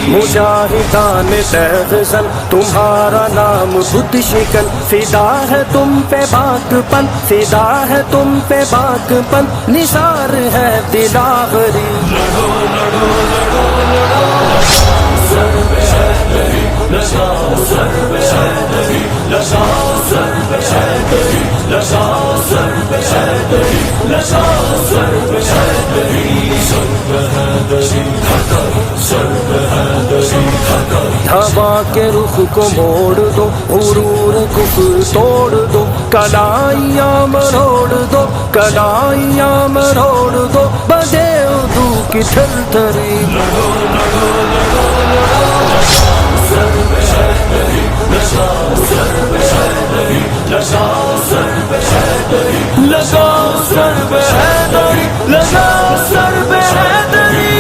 مجاہدان تیغ زن تمہارا نام بت شکن، فدا ہے تم پہ پاک پن، فدا ہے تم پہ پاک پن، نثار ہے دل آغری. لڑو لڑو لڑو لڑو سر پہ حیدری لگاؤ، سر پہ حیدری لگاؤ، سر پہ حیدری لگاؤ، سر پہ حیدری لگاؤ، سر پہ حیدری، سر پہ حیدری حیدر، سر پہ حیدری حیدر. ہوا کے رخ کو موڑ دو، غرور کفر توڑ دو، کلائیاں مروڑ دو، کلائیاں مروڑ دو، بدے اردو کی تھر تھری. لڑو لڑو لڑو لڑو سر پہ حیدری لگاؤ، سر پہ حیدری لگاؤ، سر پہ حیدری لگاؤ، سر پہ حیدری لگاؤ، سر پہ حیدری.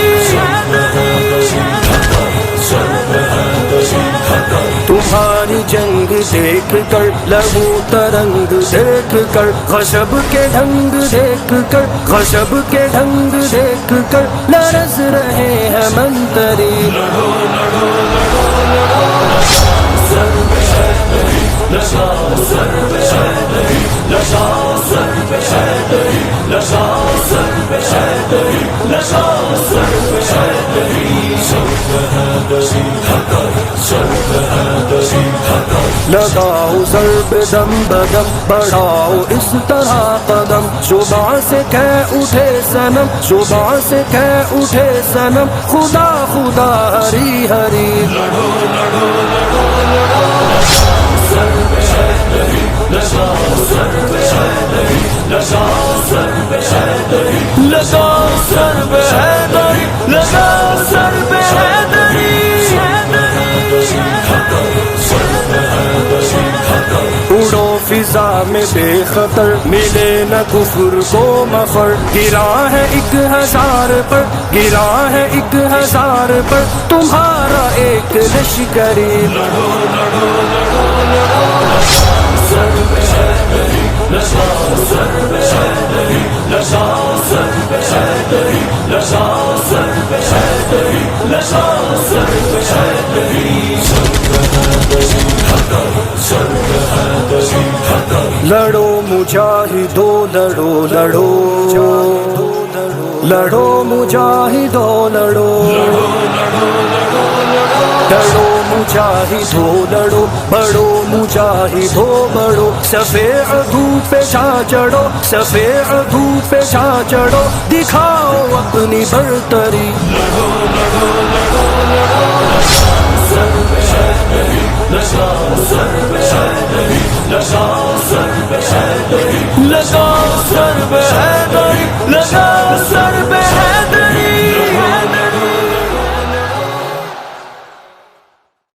تمہاری جنگ دیکھ کر، لہو ترنگ دیکھ کر، خشب کے ڈھنگ دیکھ کر، خشب کے ڈھنگ دیکھ کر، لرز رہے ہیں منتری. لڑو لڑو لڑو لڑو سر پہ حیدری لگاؤ، سر پہ حیدری لگاؤ، سر پہ حیدری لگاؤ، سر پہ حیدری لگاؤ، سر پہ حیدری، سر پہ حیدری حیدر، سر پہ حیدری حیدر. لگاؤ ضرب دم بدم، بڑھاؤ اس طرح قدم، شبہ سے کہہ اٹھے صنم، شبہ سے کہہ اٹھے صنم، خدا خدا ہری ہری. لڑو لڑو لڑو لڑو سر پہ حیدری لگاؤ، سر پہ حیدری لگاؤ، سر پہ حیدری لگاؤ، سر پہ حیدری لگاؤ، سر پہ حیدری حیدری. اڑو فضا میں بے خطر، ملے نہ کفر کو مفر، گرا ہے 1000 پر، گرا ہے 1000 پر، تمہارا ایک لشکری. لڑو لڑو لڑو لڑو سر پہ حیدری لگاؤ، سر پہ حیدری لگاؤ، سر پہ حیدری لگاؤ، سر پہ حیدری لگاؤ، سر پہ حیدری، سر پہ حیدری حیدر، سر پہ حیدری حیدر. لڑو مجاہدو لڑو لڑو، لڑو مجاہدو لڑو، لڑو مجاہدو لڑو، بڑو مجاہدو بڑو، صفے عدو پہ جا چڑھو، صفے عدو پہ جا چڑھو، دکھاؤ اپنی برتری. لڑو لڑو لڑو لڑو سر پہ حیدری لگاؤ، سر پہ حیدری لگاؤ، سر پہ حیدری لگاؤ، سر پہ حیدری لگاؤ.